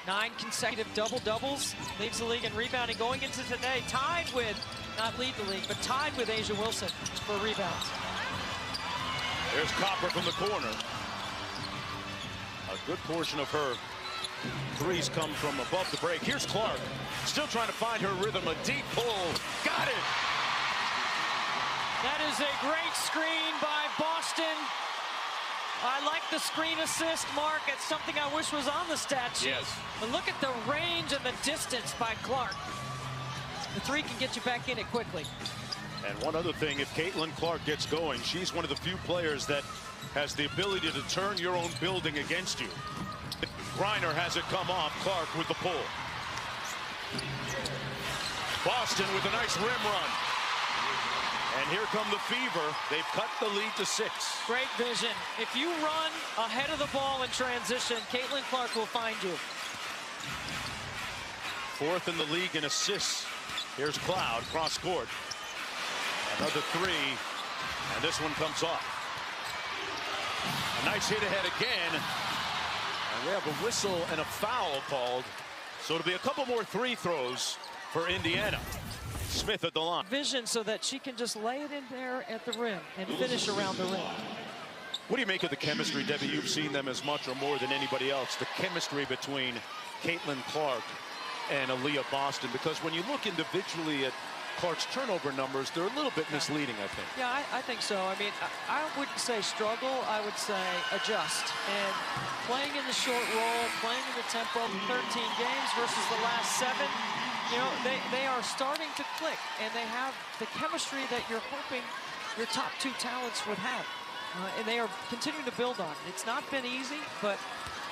9 consecutive double-doubles, leads the league in rebounding going into today, tied with, not lead the league, but tied with Asia Wilson for rebounds. There's Copper from the corner. A good portion of her threes come from above the break. Here's Clark, still trying to find her rhythm. A deep pull, got it! That is a great screen by Boston. I like the screen assist, Mark. It's something I wish was on the stat sheet. Yes. But look at the range and the distance by Clark. The three can get you back in it quickly. And one other thing, if Caitlin Clark gets going, she's one of the few players that has the ability to turn your own building against you. Griner has it come off. Clark with the pull. Boston with a nice rim run. And here come the Fever. They've cut the lead to 6. Great vision. If you run ahead of the ball in transition, Caitlin Clark will find you. 4th in the league in assists. Here's Cloud, cross court. Another 3, and this one comes off. A nice hit ahead again. And we have a whistle and a foul called. So it'll be a couple more 3 throws for Indiana. Smith at the line. Vision so that she can just lay it in there at the rim and finish around the rim. What do you make of the chemistry, Debbie? You've seen them as much or more than anybody else. The chemistry between Caitlin Clark and Aaliyah Boston. Because when you look individually at Clark's turnover numbers, they're a little bit misleading, I think. Yeah, I think so. I mean, I wouldn't say struggle. I would say adjust. And playing in the short roll, playing in the tempo, 13 games versus the last 7, you know, they are starting to click. And they have the chemistry that you're hoping your top 2 talents would have. And they are continuing to build on it. It's not been easy, but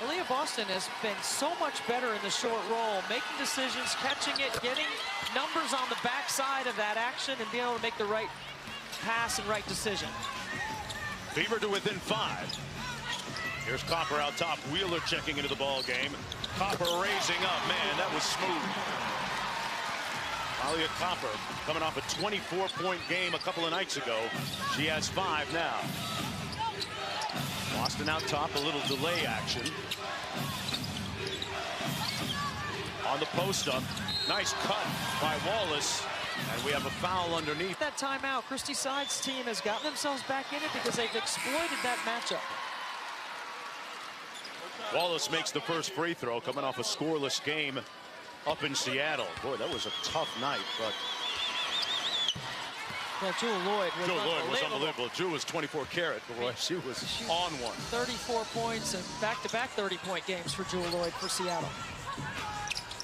Aaliyah Boston has been so much better in the short roll, making decisions, catching it, getting numbers on the backside of that action, and being able to make the right pass and right decision. Fever to within 5. Here's Copper out top. Wheeler checking into the ball game. Copper raising up. Man, that was smooth. Aaliyah Copper coming off a 24-point game a couple of nights ago. She has 5 now. Boston out top, a little delay action. On the post up, nice cut by Wallace, and we have a foul underneath. That timeout, Christy Side's team has gotten themselves back in it because they've exploited that matchup. Wallace makes the first free throw, coming off a scoreless game up in Seattle. Boy, that was a tough night, but well, Jewel Lloyd was unbelievable. Jewel was 24 karat. Boy, she was on one. 34 points and back-to-back 30-point games for Jewel Lloyd for Seattle.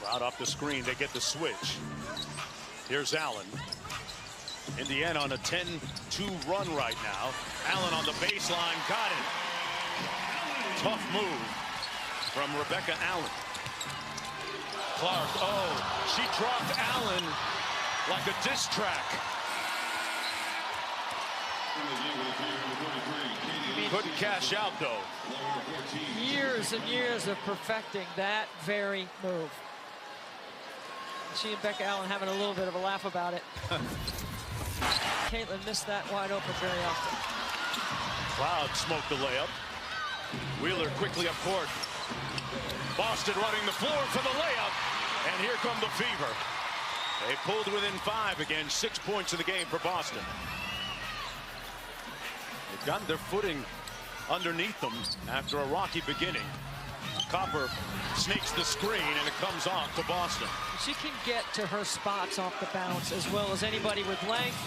Out off the screen, they get the switch. Here's Allen. Indiana on a 10-2 run right now. Allen on the baseline, got it. Tough move from Rebecca Allen. Clark, oh, she dropped Allen like a diss track. Couldn't cash out, though. Years and years of perfecting that very move. She and Becca Allen having a little bit of a laugh about it. Caitlin missed that wide open very often. Cloud smoked the layup. Wheeler quickly up court. Boston running the floor for the layup. And here come the Fever. They pulled within 5 again. 6 points in the game for Boston. They've gotten their footing underneath them after a rocky beginning. Copper sneaks the screen, and it comes off to Boston. She can get to her spots off the bounce as well as anybody with length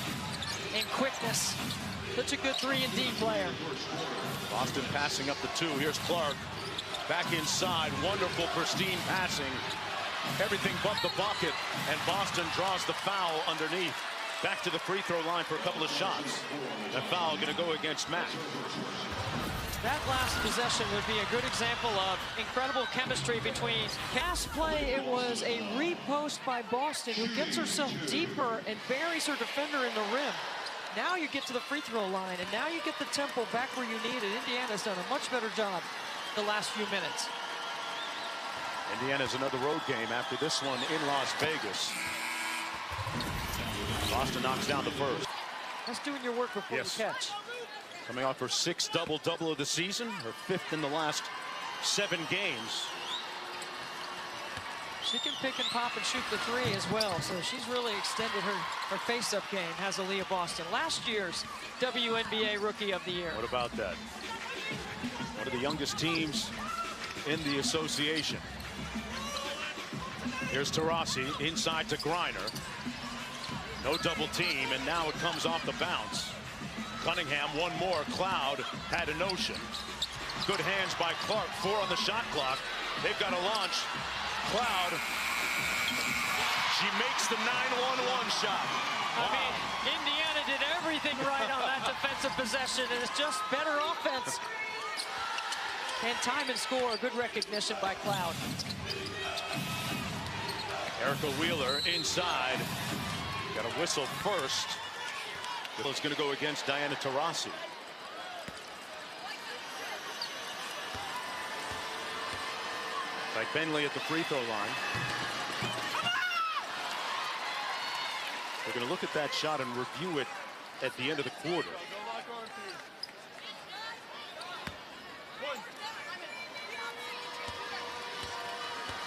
and quickness. Such a good 3-and-D player. Boston passing up the 2. Here's Clark back inside. Wonderful, pristine passing. Everything but the bucket, and Boston draws the foul underneath. Back to the free throw line for a couple of shots. That foul going to go against Mack. That last possession would be a good example of incredible chemistry between pass play. It was a repost by Boston, who gets herself deeper and buries her defender in the rim. Now you get to the free throw line, and now you get the tempo back where you need it. Indiana's done a much better job the last few minutes. Indiana's another road game after this one in Las Vegas. Boston knocks down the first. That's doing your work before you catch. Coming off her 6th double-double of the season, her 5th in the last 7 games. She can pick and pop and shoot the three as well. So she's really extended her face-up game, has Aaliyah Boston. Last year's WNBA Rookie of the Year. What about that? One of the youngest teams in the association. Here's Taurasi inside to Griner. No double team, and now it comes off the bounce. Cunningham, one more. Cloud had a notion. Good hands by Clark. 4 on the shot clock. They've got a launch. Cloud. She makes the 9-1-1 shot. Wow. I mean, Indiana did everything right on that defensive possession, and it's just better offense. And time and score, good recognition by Cloud. Erica Wheeler inside. Got a whistle first. It's going to go against Diana Taurasi. Like Bentley at the free throw line. We're going to look at that shot and review it at the end of the quarter.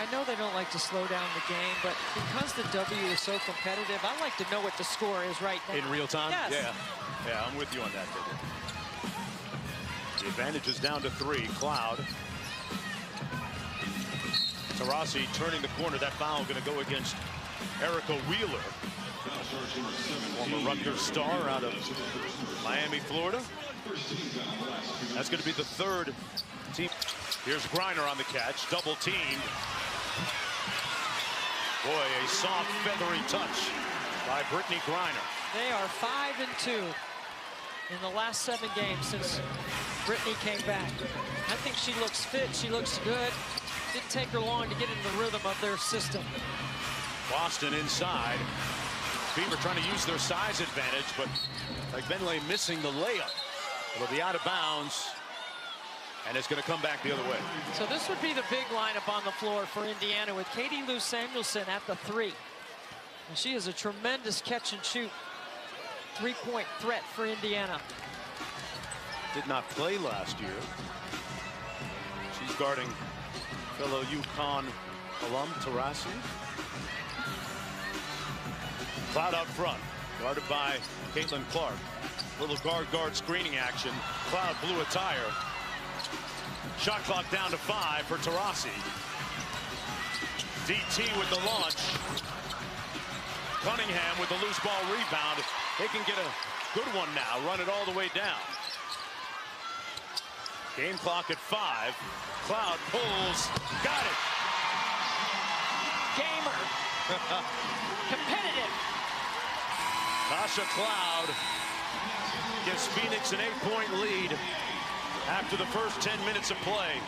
I know they don't like to slow down the game, but because the W is so competitive, I like to know what the score is right now. In real time? Yes. Yeah, I'm with you on that, David. The advantage is down to 3. Cloud. Taurasi turning the corner. That foul going to go against Erica Wheeler. Former Rutgers star out of Miami, Florida. That's going to be the 3rd team. Here's Griner on the catch. Double teamed. Boy, a soft, feathery touch by Brittany Griner. They are 5-2 in the last 7 games since Brittany came back. I think she looks fit. She looks good. Didn't take her long to get into the rhythm of their system. Boston inside. Beaver trying to use their size advantage, but like Bentley missing the layup. It'll be out of bounds, and it's going to come back the other way. So this would be the big lineup on the floor for Indiana with Katie Lou Samuelson at the 3. And she is a tremendous catch and shoot 3-point threat for Indiana. Did not play last year. She's guarding fellow UConn alum Taurasi. Cloud out front, guarded by Caitlin Clark. Little guard screening action. Cloud blew a tire. Shot clock down to 5 for Taurasi. DT with the launch. Cunningham with the loose ball rebound. They can get a good one now. Run it all the way down. Game clock at 5. Cloud pulls. Got it. Gamer. Competitive. Tasha Cloud gives Phoenix an 8-point lead after the first 10 minutes of play.